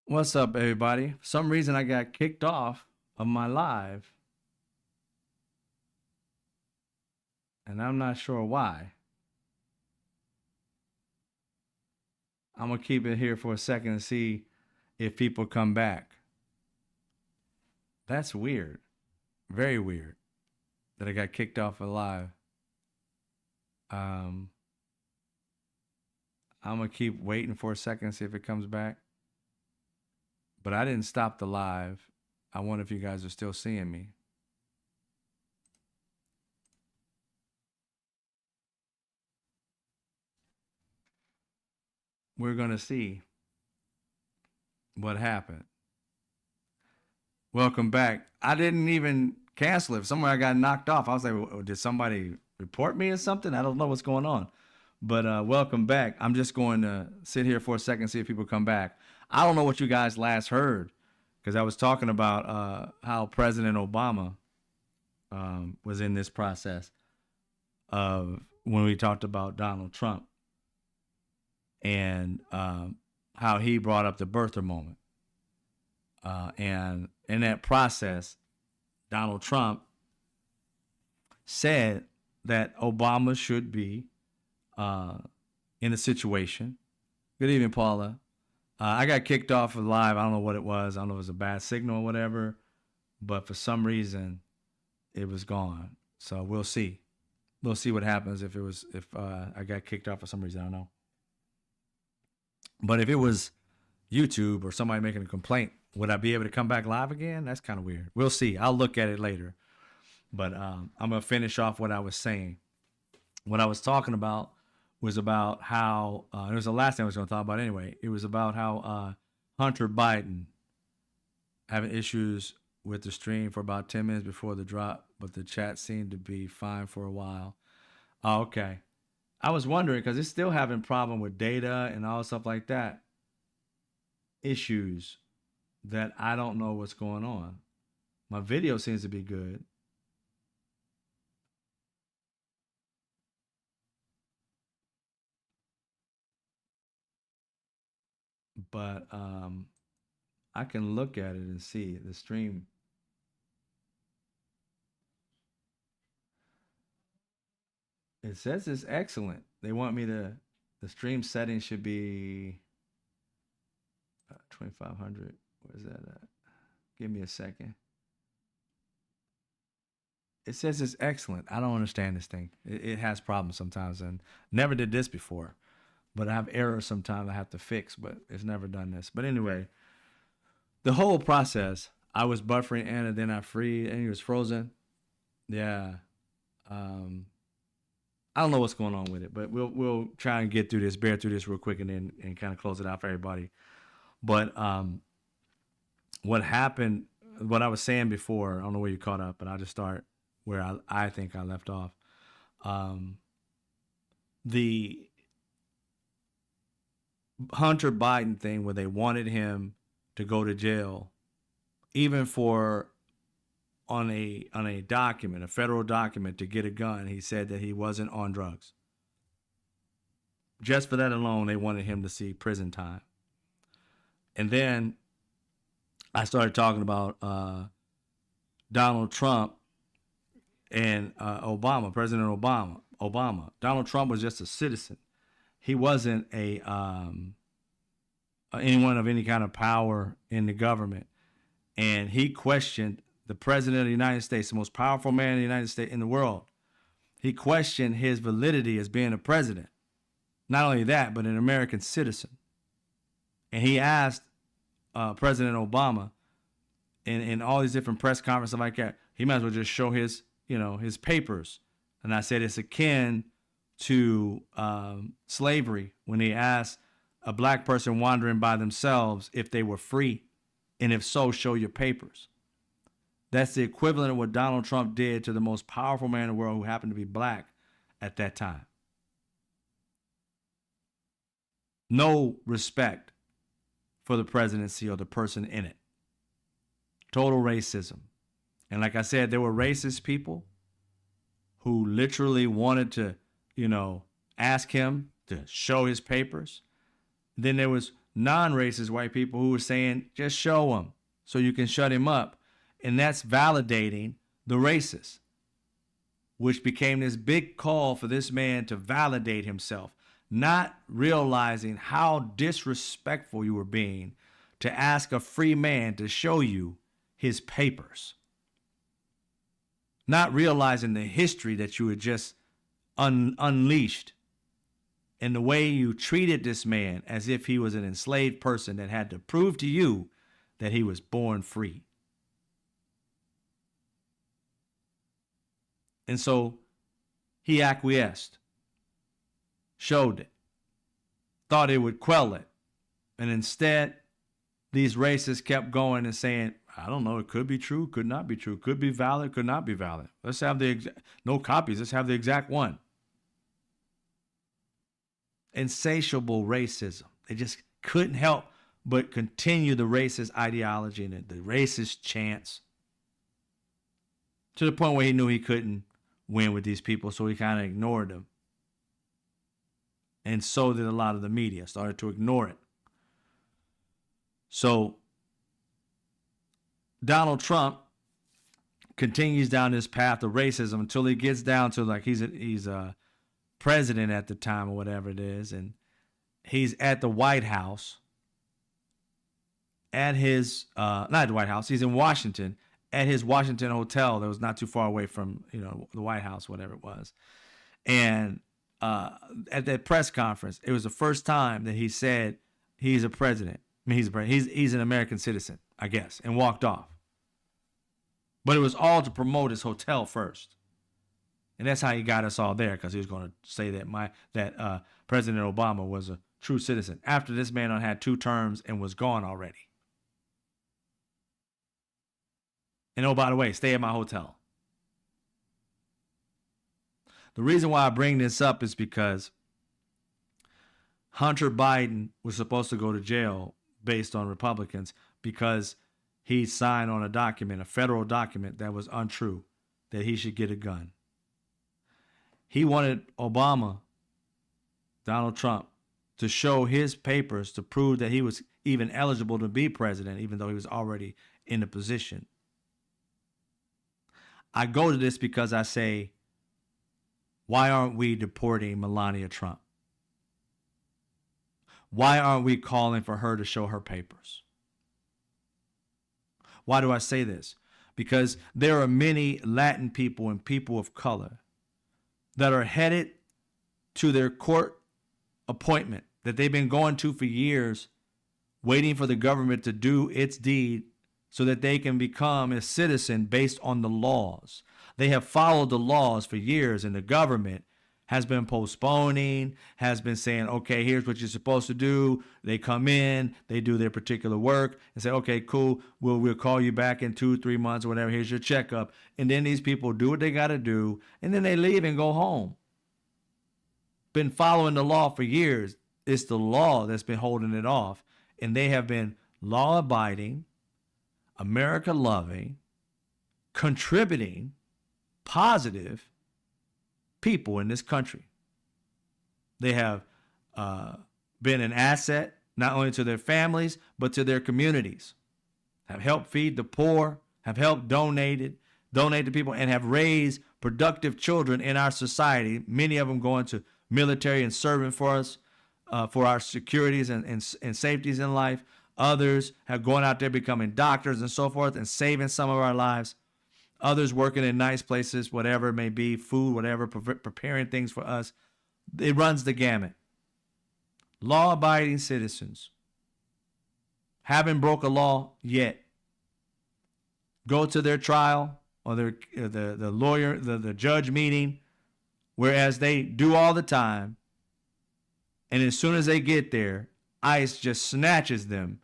What's up, everybody? For some reason, I got kicked off of my live, and I'm not sure why. I'm gonna keep it here for a second and see if people come back. That's weird. Very weird that I got kicked off of live. Um, I'm gonna keep waiting for a second and see if it comes back. But I didn't stop the live. I wonder if you guys are still seeing me. We're gonna see what happened. Welcome back. I didn't even cancel it. Somewhere I got knocked off. I was like, did somebody report me or something? I don't know what's going on. But welcome back. I'm just going to sit here for a second, see if people come back. I don't know what you guys last heard because I was talking about how President Obama was in this process of when we talked about Donald Trump and how he brought up the birther moment. And in that process, Donald Trump said that Obama should be in a situation. Good evening, Paula. I got kicked off of live. I don't know what it was. I don't know if it was a bad signal or whatever, but for some reason, it was gone. So we'll see. We'll see what happens if I got kicked off for some reason. I don't know. But if it was YouTube or somebody making a complaint, would I be able to come back live again? That's kind of weird. We'll see. I'll look at it later. But I'm going to finish off what I was saying. What I was talking about was about how, it was the last thing I was going to talk about anyway. It was about how Hunter Biden having issues with the stream for about 10 minutes before the drop, but the chat seemed to be fine for a while. Oh, okay. I was wondering because it's still having problem with data and all stuff like that. Issues that I don't know what's going on. My video seems to be good. But I can look at it and see the stream. It says it's excellent. They want me to, the stream setting should be 2500. Where's that at? Give me a second. It says it's excellent. I don't understand this thing. It has problems sometimes and never did this before. But I have errors sometimes I have to fix, but it's never done this. But anyway, the whole process, I was buffering in and then I freed and he was frozen. Yeah. Um, I don't know what's going on with it, but we'll try and get through this, bear through this real quick, and then and kind of close it out for everybody. But what happened? What I was saying before, I don't know where you caught up, but I'll just start where I think I left off. Um, the Hunter Biden thing, where they wanted him to go to jail, even for on a document, a federal document to get a gun, he said that he wasn't on drugs. Just for that alone, they wanted him to see prison time. And then I started talking about Donald Trump and Obama, President Obama. Donald Trump was just a citizen. He wasn't a anyone of any kind of power in the government, and he questioned the president of the United States, the most powerful man in the United States in the world. He questioned his validity as being a president. Not only that, but an American citizen. And he asked President Obama in all these different press conferences like that, he might as well just show his, his papers. And I said it's akin to slavery when he asked a black person wandering by themselves if they were free, and if so, show your papers. That's the equivalent of what Donald Trump did to the most powerful man in the world who happened to be black at that time. No respect for the presidency or the person in it. Total racism. And like I said, there were racist people who literally wanted to, ask him to show his papers. Then there was non-racist white people who were saying, just show him so you can shut him up. And that's validating the racist, which became this big call for this man to validate himself, not realizing how disrespectful you were being to ask a free man to show you his papers, not realizing the history that you had just unleashed and the way you treated this man as if he was an enslaved person that had to prove to you that he was born free. And so he acquiesced, showed it, thought it would quell it. And instead, these racists kept going and saying, I don't know, it could be true, could not be true, could be valid, could not be valid. Let's have no copies, let's have the exact one. Insatiable racism. They just couldn't help but continue the racist ideology and the racist chants to the point where he knew he couldn't win with these people, so he kind of ignored them. And so did a lot of the media, started to ignore it. So Donald Trump continues down this path of racism until he gets down to, like, he's a president at the time or whatever it is, and he's at the White House at his not at the White House, he's in Washington at his Washington hotel that was not too far away from, the White House, whatever it was. And at that press conference, it was the first time that he said he's a president. I mean, he's an American citizen, I guess, and walked off. But it was all to promote his hotel first. And that's how he got us all there, because he was going to say that President Obama was a true citizen after this man had 2 terms and was gone already. And oh, by the way, stay at my hotel. The reason why I bring this up is because Hunter Biden was supposed to go to jail based on Republicans because he signed on a document, a federal document that was untrue, that he should get a gun. He wanted Obama, Donald Trump, to show his papers to prove that he was even eligible to be president, even though he was already in the position. I go to this because I say, why aren't we deporting Melania Trump? Why aren't we calling for her to show her papers? Why do I say this? Because there are many Latin people and people of color that are headed to their court appointment that they've been going to for years, waiting for the government to do its deed so that they can become a citizen based on the laws. They have followed the laws for years, and the government has been postponing, has been saying, okay, here's what you're supposed to do. They come in, they do their particular work and say, okay, cool, we'll call you back in 2-3 months or whatever. Here's your checkup. And then these people do what they got to do, and then they leave and go home. Been following the law for years. It's the law that's been holding it off, and they have been law-abiding, America-loving, contributing, positive people in this country. They have been an asset not only to their families, but to their communities, have helped feed the poor, have helped donate to people, and have raised productive children in our society, many of them going to military and serving for us, for our securities and safeties in life. Others have gone out there becoming doctors and so forth and saving some of our lives. Others working in nice places, whatever it may be, food, whatever, preparing things for us. It runs the gamut. Law-abiding citizens. Haven't broke a law yet. Go to their trial or the lawyer, the judge meeting, whereas they do all the time. And as soon as they get there, ICE just snatches them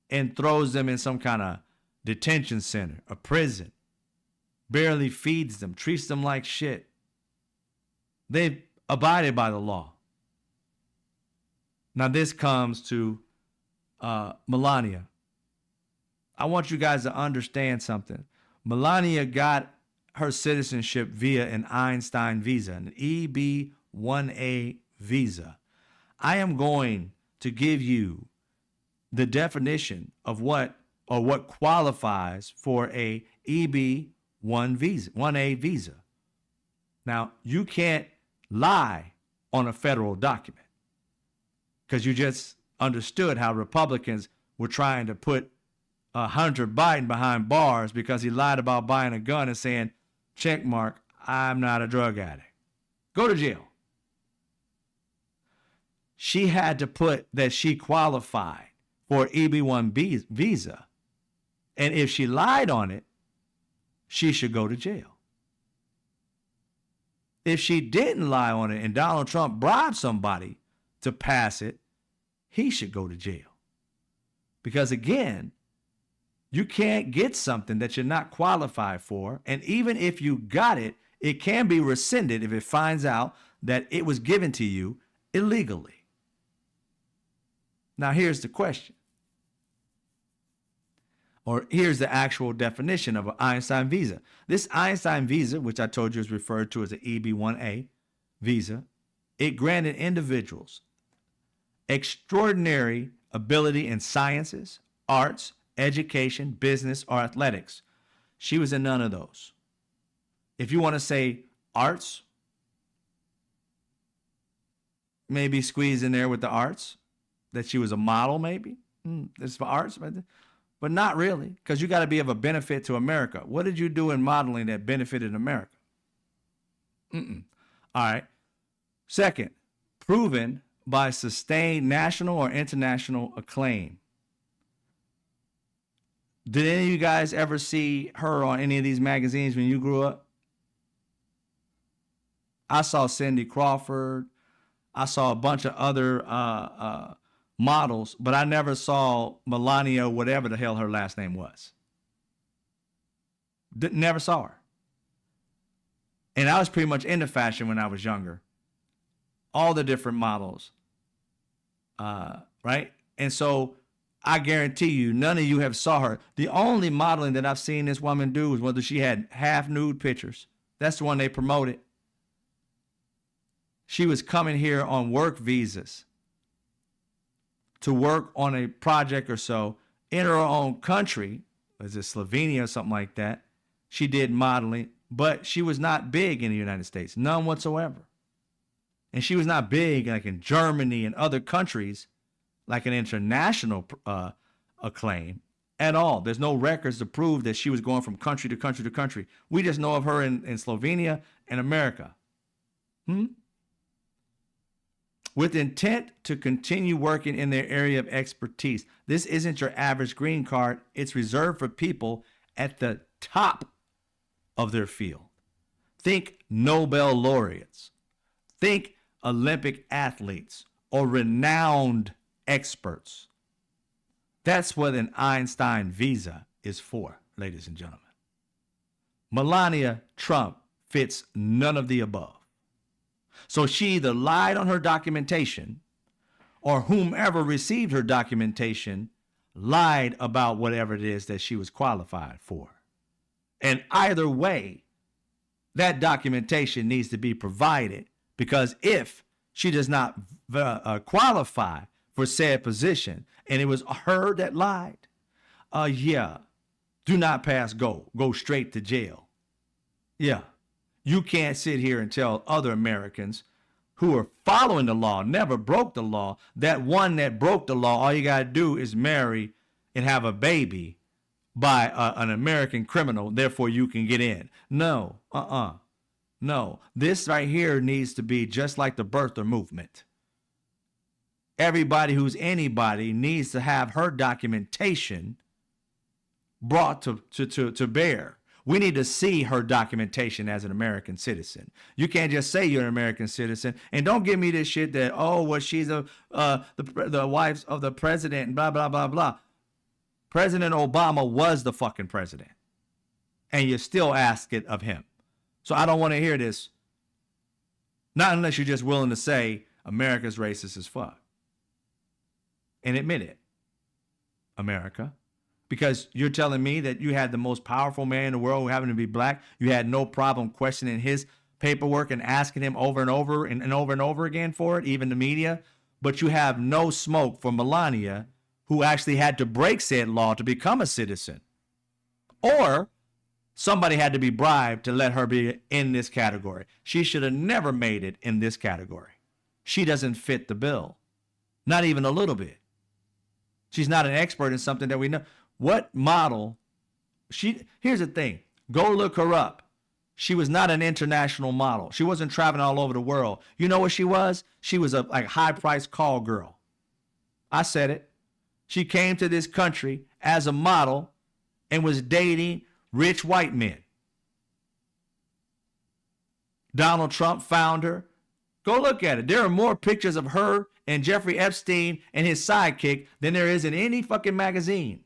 and throws them in some kind of detention center, a prison. Barely feeds them, treats them like shit. They've abided by the law. Now this comes to Melania. I want you guys to understand something. Melania got her citizenship via an Einstein visa, an EB-1A visa. I am going to give you the definition of what qualifies for a EB-1 visa, 1A visa. Now, you can't lie on a federal document because you just understood how Republicans were trying to put Hunter Biden behind bars because he lied about buying a gun and saying, check mark, I'm not a drug addict. Go to jail. She had to put that she qualified for EB-1 visa. And if she lied on it, she should go to jail. If she didn't lie on it and Donald Trump bribed somebody to pass it, he should go to jail. Because again, you can't get something that you're not qualified for. And even if you got it, it can be rescinded if it finds out that it was given to you illegally. Now, here's the question. Or here's the actual definition of an Einstein visa. This Einstein visa, which I told you is referred to as an EB-1A visa, it granted individuals extraordinary ability in sciences, arts, education, business, or athletics. She was in none of those. If you want to say arts, maybe squeeze in there with the arts, that she was a model maybe. This for arts, but not really, because you got to be of a benefit to America. What did you do in modeling that benefited America? All right. Second, proven by sustained national or international acclaim. Did any of you guys ever see her on any of these magazines when you grew up? I saw Cindy Crawford. I saw a bunch of other models, but I never saw Melania, whatever the hell her last name was. Never saw her. And I was pretty much into fashion when I was younger. All the different models, right? And so I guarantee you, none of you have saw her. The only modeling that I've seen this woman do was whether she had half nude pictures. That's the one they promoted. She was coming here on work visas to work on a project or so in her own country. Was it Slovenia or something like that? She did modeling, but she was not big in the United States, none whatsoever. And she was not big like in Germany and other countries, like an international acclaim at all. There's no records to prove that she was going from country to country to country. We just know of her in Slovenia and America. With intent to continue working in their area of expertise. This isn't your average green card. It's reserved for people at the top of their field. Think Nobel laureates. Think Olympic athletes or renowned experts. That's what an Einstein visa is for, ladies and gentlemen. Melania Trump fits none of the above. So she either lied on her documentation or whomever received her documentation lied about whatever it is that she was qualified for. And either way, that documentation needs to be provided, because if she does not qualify for said position and it was her that lied, do not pass go. Go straight to jail. Yeah. You can't sit here and tell other Americans who are following the law, never broke the law, that one that broke the law, all you got to do is marry and have a baby by an American criminal, therefore you can get in. No, no. This right here needs to be just like the birther movement. Everybody who's anybody needs to have her documentation brought to bear. We need to see her documentation as an American citizen. You can't just say you're an American citizen. And don't give me this shit that, she's the wife of the president and blah, blah, blah, blah. President Obama was the fucking president. And you still ask it of him. So I don't want to hear this. Not unless you're just willing to say America's racist as fuck. And admit it, America. Because you're telling me that you had the most powerful man in the world who happened to be black. You had no problem questioning his paperwork and asking him over and over and over and over again for it, even the media. But you have no smoke for Melania, who actually had to break said law to become a citizen. Or somebody had to be bribed to let her be in this category. She should have never made it in this category. She doesn't fit the bill. Not even a little bit. She's not an expert in something that we know. What model? Here's the thing. Go look her up. She was not an international model. She wasn't traveling all over the world. You know what she was? She was a high-priced call girl. I said it. She came to this country as a model and was dating rich white men. Donald Trump found her. Go look at it. There are more pictures of her and Jeffrey Epstein and his sidekick than there is in any fucking magazine.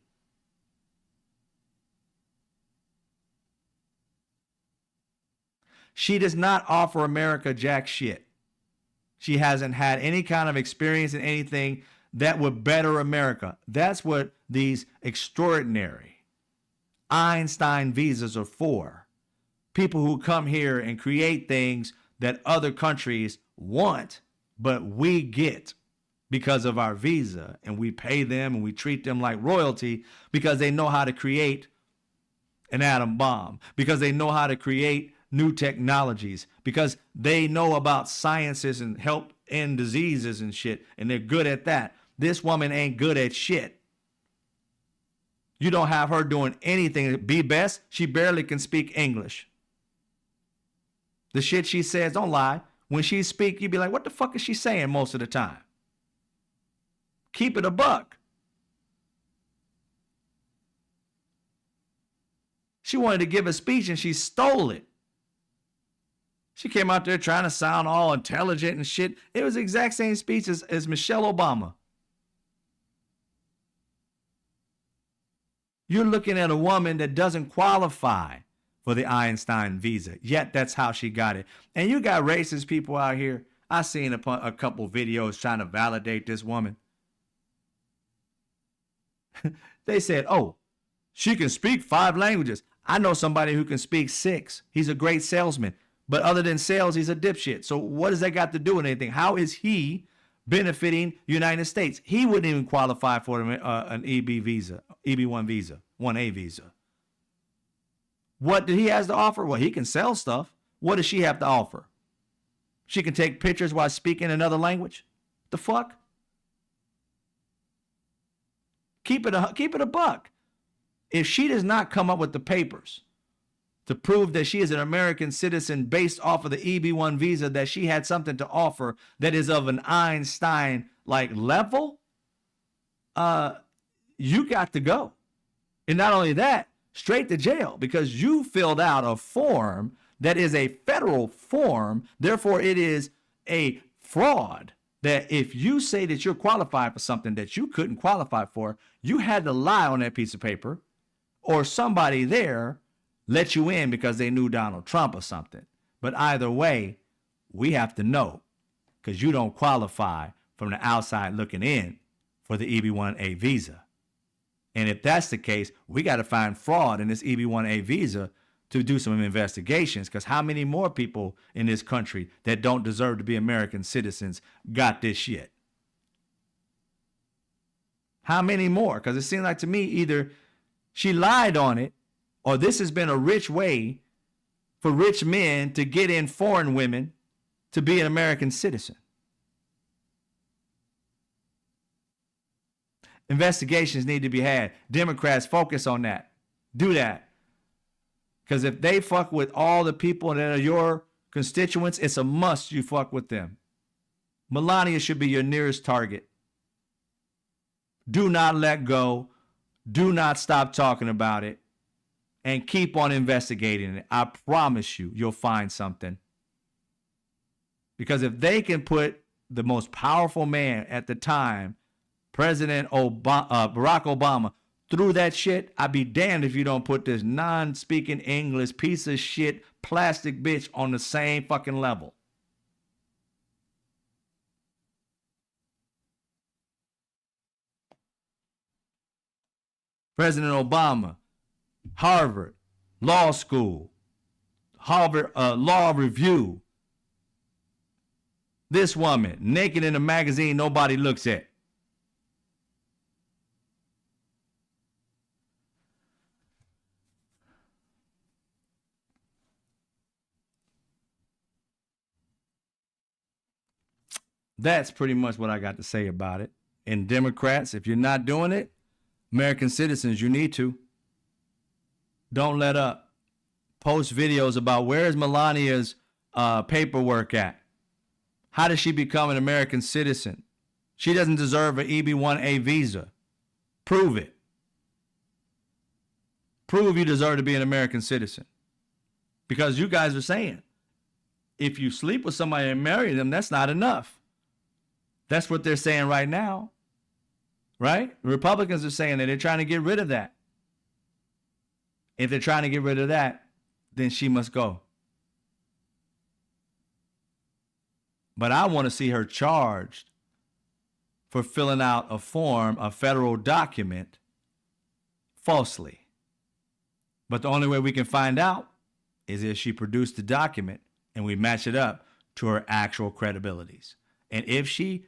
She does not offer America jack shit. She hasn't had any kind of experience in anything that would better America. That's what these extraordinary Einstein visas are for. People who come here and create things that other countries want, but we get because of our visa, and we pay them and we treat them like royalty because they know how to create an atom bomb, because they know how to create new technologies, because they know about sciences and help end diseases and shit, and they're good at that. This woman ain't good at shit. You don't have her doing anything. Be best, she barely can speak English. The shit she says, don't lie. When she speak, you be like, what the fuck is she saying most of the time? Keep it a buck. She wanted to give a speech and she stole it. She came out there trying to sound all intelligent and shit. It was the exact same speech as Michelle Obama. You're looking at a woman that doesn't qualify for the Einstein visa, yet that's how she got it. And you got racist people out here. I seen a couple videos trying to validate this woman. They said, oh, she can speak 5 languages. I know somebody who can speak 6. He's a great salesman. But other than sales, he's a dipshit. So what does that got to do with anything? How is he benefiting United States? He wouldn't even qualify for an EB visa, EB1 visa, 1A visa. What did he has to offer? Well, he can sell stuff. What does she have to offer? She can take pictures while speaking another language? The fuck? Keep it a buck. If she does not come up with the papers to prove that she is an American citizen based off of the EB1 visa, that she had something to offer that is of an Einstein-like level, you got to go. And not only that, straight to jail, because you filled out a form that is a federal form. Therefore, it is a fraud that if you say that you're qualified for something that you couldn't qualify for, you had to lie on that piece of paper, or somebody there let you in because they knew Donald Trump or something. But either way, we have to know, because you don't qualify from the outside looking in for the EB1A visa. And if that's the case, we got to find fraud in this EB1A visa to do some investigations, because how many more people in this country that don't deserve to be American citizens got this shit? How many more? Because it seems like to me either she lied on it, or this has been a rich way for rich men to get in foreign women to be an American citizen. Investigations need to be had. Democrats, focus on that. Do that. Because if they fuck with all the people that are your constituents, it's a must you fuck with them. Melania should be your nearest target. Do not let go. Do not stop talking about it. And keep on investigating it. I promise you, you'll find something. Because if they can put the most powerful man at the time, President Barack Obama, through that shit, I'd be damned if you don't put this non-speaking English piece of shit plastic bitch on the same fucking level. President Obama, Harvard Law School, Harvard Law Review. This woman, naked in a magazine nobody looks at. That's pretty much what I got to say about it. And Democrats, if you're not doing it, American citizens, you need to. Don't let up. Post videos about where is Melania's paperwork at? How does she become an American citizen? She doesn't deserve an EB-1A visa. Prove it. Prove you deserve to be an American citizen. Because you guys are saying, if you sleep with somebody and marry them, that's not enough. That's what they're saying right now. Right? The Republicans are saying that they're trying to get rid of that. If they're trying to get rid of that, then she must go. But I want to see her charged for filling out a form, a federal document, falsely. But the only way we can find out is if she produced the document and we match it up to her actual credibilities. And if she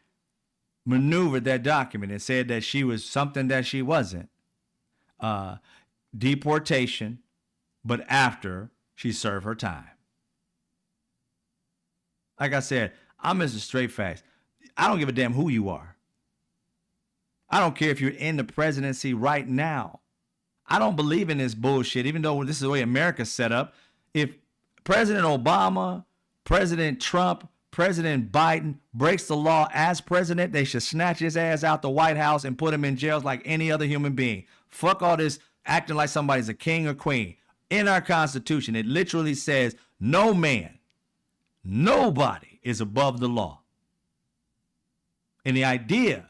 maneuvered that document and said that she was something that she wasn't, deportation, but after she served her time. Like I said, I'm Mr. Straight Facts. I don't give a damn who you are. I don't care if you're in the presidency right now. I don't believe in this bullshit, even though this is the way America's set up. If President Obama, President Trump, President Biden breaks the law as president, they should snatch his ass out the White House and put him in jails like any other human being. Fuck all this acting like somebody's a king or queen. In our Constitution, it literally says no man, nobody is above the law. And the idea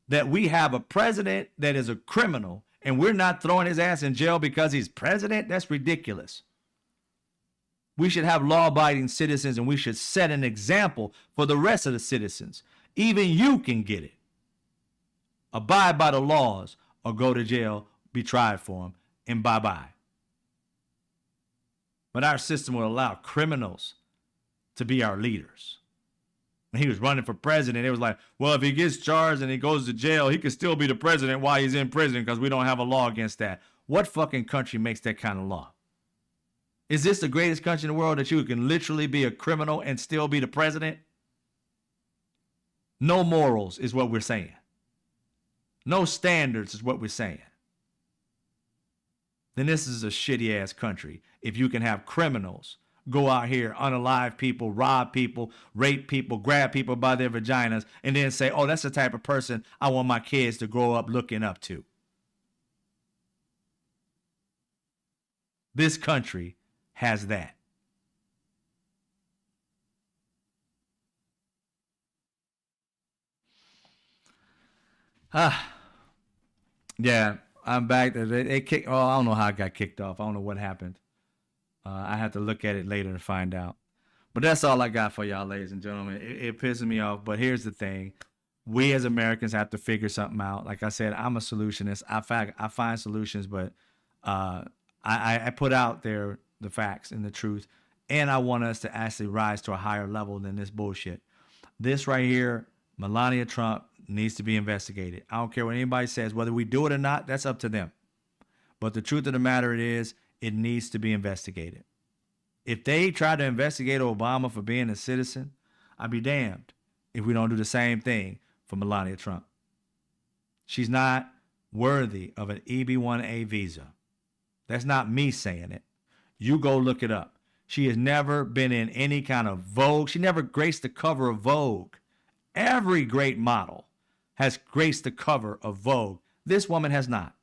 that we have a president that is a criminal and we're not throwing his ass in jail because he's president, that's ridiculous. We should have law-abiding citizens and we should set an example for the rest of the citizens. Even you can get it. Abide by the laws or go to jail, be tried for them, and bye-bye. But our system will allow criminals to be our leaders. When he was running for president, it was like, well, if he gets charged and he goes to jail, he can still be the president while he's in prison because we don't have a law against that. What fucking country makes that kind of law? Is this the greatest country in the world that you can literally be a criminal and still be the president? No morals is what we're saying. No standards is what we're saying. Then this is a shitty ass country if you can have criminals go out here, unalive people, rob people, rape people, grab people by their vaginas, and then say, oh, that's the type of person I want my kids to grow up looking up to. This country has that. Yeah, I'm back. They kicked. Oh, I don't know how I got kicked off. I don't know what happened. I have to look at it later to find out. But that's all I got for y'all, ladies and gentlemen. It pisses me off. But here's the thing. We as Americans have to figure something out. Like I said, I'm a solutionist. I find solutions, but I put out there the facts and the truth. And I want us to actually rise to a higher level than this bullshit. This right here, Melania Trump needs to be investigated. I don't care what anybody says. Whether we do it or not, that's up to them. But the truth of the matter is, it needs to be investigated. If they try to investigate Obama for being a citizen, I'd be damned if we don't do the same thing for Melania Trump. She's not worthy of an EB-1A visa. That's not me saying it. You go look it up. She has never been in any kind of Vogue. She never graced the cover of Vogue. Every great model has graced the cover of Vogue. This woman has not.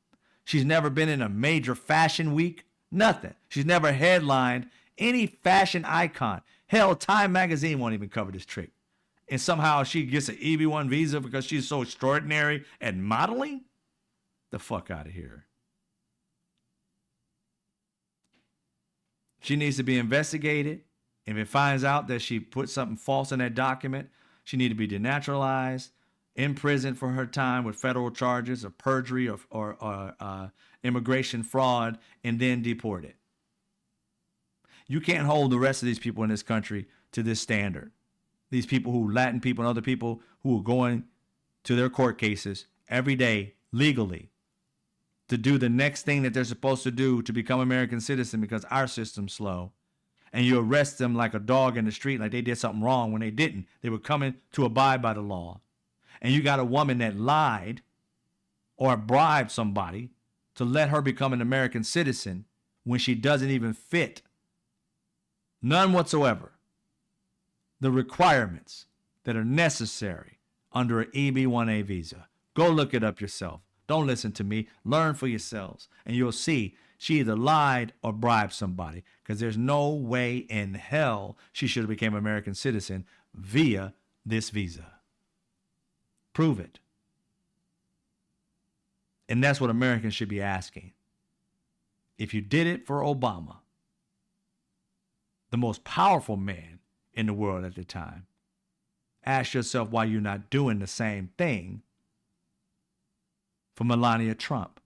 She's never been in a major fashion week. Nothing. She's never headlined any fashion icon. Hell, Time magazine won't even cover this trick. And somehow she gets an EB-1 visa because she's so extraordinary at modeling? The fuck out of here. She needs to be investigated. If it finds out that she put something false in that document, she needs to be denaturalized, in prison for her time with federal charges of perjury or immigration fraud, and then deported. You can't hold the rest of these people in this country to this standard. These people who, Latin people and other people who are going to their court cases every day legally to do the next thing that they're supposed to do to become American citizen because our system's slow. and you arrest them like a dog in the street, like they did something wrong when they didn't. They were coming to abide by the law. And you got a woman that lied or bribed somebody to let her become an American citizen when she doesn't even fit, none whatsoever, the requirements that are necessary under an EB-1A visa. Go look it up yourself. Don't listen to me. Learn for yourselves. And you'll see she either lied or bribed somebody, because there's no way in hell she should have become an American citizen via this visa. Prove it. And that's what Americans should be asking. If you did it for Obama, the most powerful man in the world at the time, ask yourself why you're not doing the same thing for Melania Trump,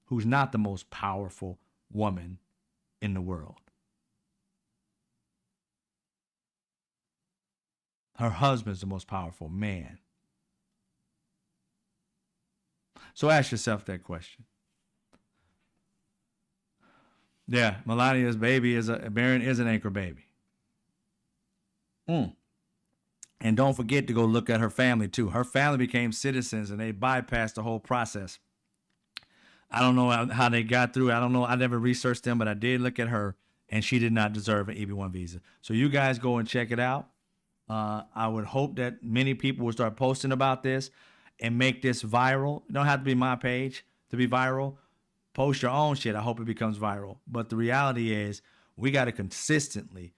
who's not the most powerful woman in the world. Her husband's the most powerful man. So ask yourself that question. Yeah, Melania's baby Barron is an anchor baby. And don't forget to go look at her family too. Her family became citizens and they bypassed the whole process. I don't know how they got through. I don't know. I never researched them, but I did look at her, and she did not deserve an EB-1 visa. So you guys go and check it out. I would hope that many people will start posting about this and make this viral. It don't have to be my page to be viral. Post your own shit. I hope it becomes viral. But the reality is we got to consistently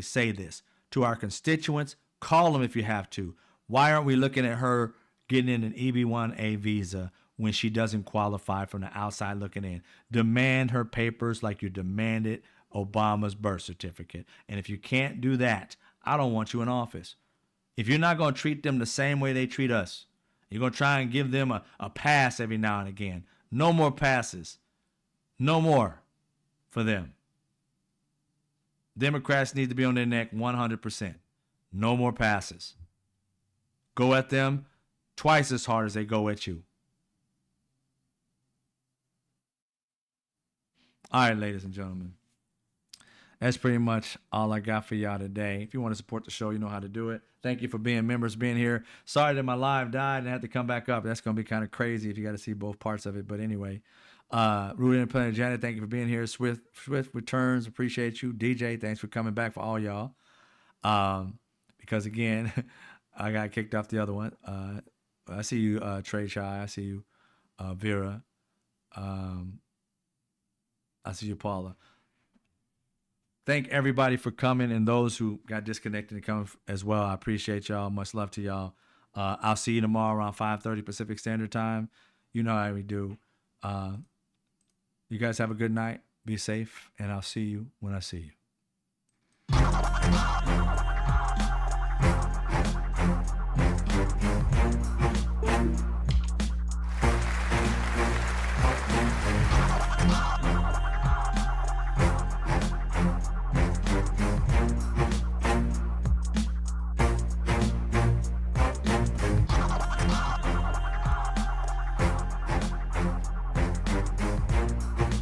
say this to our constituents. Call them if you have to. Why aren't we looking at her getting in an EB-1A visa when she doesn't qualify from the outside looking in? Demand her papers like you demanded Obama's birth certificate. And if you can't do that, I don't want you in office. If you're not going to treat them the same way they treat us, you're going to try and give them a pass every now and again. No more passes. No more for them. Democrats need to be on their neck 100%. No more passes. Go at them twice as hard as they go at you. All right, ladies and gentlemen. That's pretty much all I got for y'all today. If you want to support the show, you know how to do it. Thank you for being members, being here. Sorry that my live died and I had to come back up. That's going to be kind of crazy if you got to see both parts of it. But anyway, Rudy and Planet Janet, thank you for being here. Swift Returns, appreciate you. DJ, thanks for coming back for all y'all. Because again, I got kicked off the other one. I see you, Trey Chai. I see you, Vera. I see you, Paula. Thank everybody for coming, and those who got disconnected and come as well. I appreciate y'all. Much love to y'all. I'll see you tomorrow around 5:30 Pacific Standard Time. You know how we do. You guys have a good night. Be safe, and I'll see you when I see you.